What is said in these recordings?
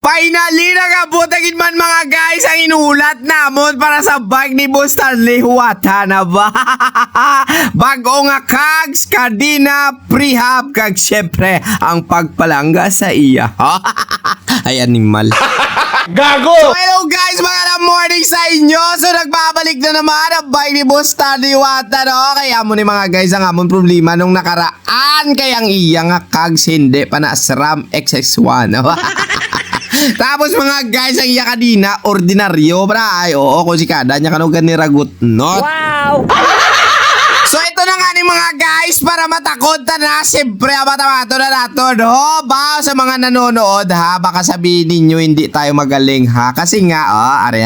Finally, nagabutagin man mga guys ang inulat namon para sa bike ni Boss Stanley Huwata na ba? Bago nga kags, kadina, prehab, kag syempre ang pagpalangga sa iya. Ay, animal. Gago! So hello guys, magandang morning sa inyo. So nagbabalik na naman ang bike ni Boss Stanley Huwata, no? Kaya mo ni mga guys ang amon problema nung nakaraan. Kaya ang iya nga kags hindi pa na SRAM XX1. Tapos mga guys, ang iya kanina, ordinaryo, bra. Ay, oo, kung si kada niya kanugan ni Ragut Not. Wow! So ito na nga ni mga guys, para matakot na siyempre ang matamato na nato, no? Ba, sa mga nanonood ha, baka sabihin ninyo hindi tayo magaling ha. Kasi nga, are.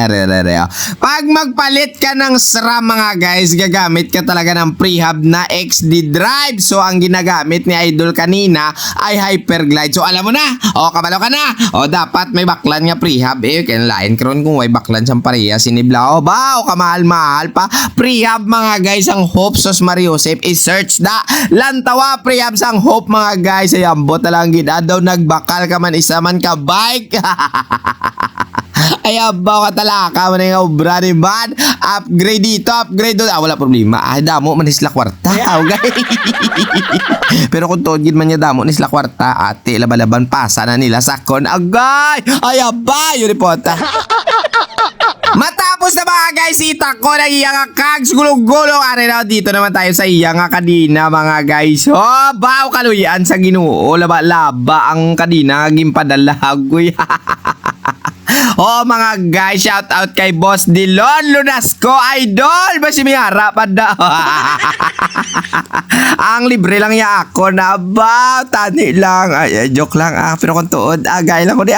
Pag magpalit ka ng SRAM mga guys, gagamit ka talaga ng prehab na XD drive. So ang ginagamit ni Idol kanina ay Hyperglide. So alam mo na, kabalo ka na. Dapat may baklan nga prehab. Kinalain karon kung may baklan siyang pareha, sinibla. Ba, kamahal-mahal pa. Prehab mga guys, ang Hope Sos Mariosep i-search na lantawa prehab sang Hope mga guys. Ay ambot na lang gina daw nagbakal ka man isa man ka bike. Ay abaw ka talaka man nga obra ni man. Upgrade dito, upgrade doon. Wala problema. Damo man isla kwarta. Okay. Pero kung togid man niya damo isla kwarta, ate labalaban pasa na nila sakon. Agay! Ay abay! Yun ipota. Matapos na mga guys, itak ko na iya nga kags gulong-gulong. Are na dito naman tayo sa iya nga kadina mga guys. Baw kaluyan sa Ginoo. Laba-laba ang kadina gimpadalagoy. Mga guys, shout out kay Boss Dilon Lunasco Idol. Basi may harap da. Ang libre lang ya ako na ba? Tani lang. Ay, joke lang pero kung tuod, gaya lang ko di.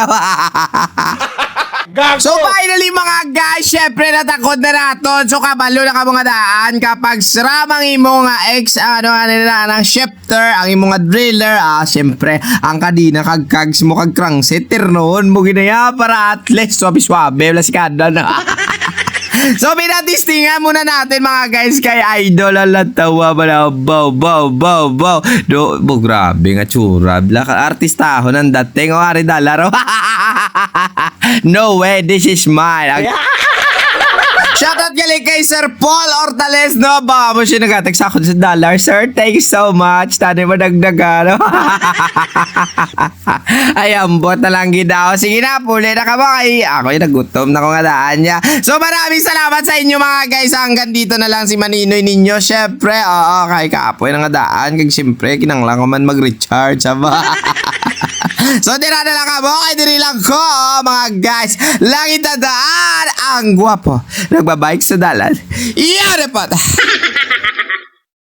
Gago! So finally mga guys, syempre natakot na naton. So kabalo na ka mga daan kapag SRAM ang imo nga ng shifter, ang imo nga driller, syempre ang kadina kag kags mo kag crankset noon mo ginaya para at least swabe-swabe wala si kada na. So pinatistingan muna natin mga guys kay Idol. Alatawa ba na bow. Grabe nga tsura. Artistaho ng dating o ari dollar. No way, this is mine. Shoutout galing kay Sir Paul Ortales, no? Baka mo siya nag-atag sa $100. Sir, thank you so much. Tani mo nagdaga, no? Ay, ambot na lang gidaw. Sige na, puli na ka ba? Ako yung nagutom na kung adaan niya. So, maraming salamat sa inyo mga guys. Hanggang dito na lang si Maninoy ninyo. Syempre, kay Kapoy ng adaan. Kag syempre, kinanglang ko man mag-recharge. So, tira na lang ako. Kaya diri lang ko, mga guys. Langit na daan. Ang gwapo. Nagbabike sa dalan. Iyan na po.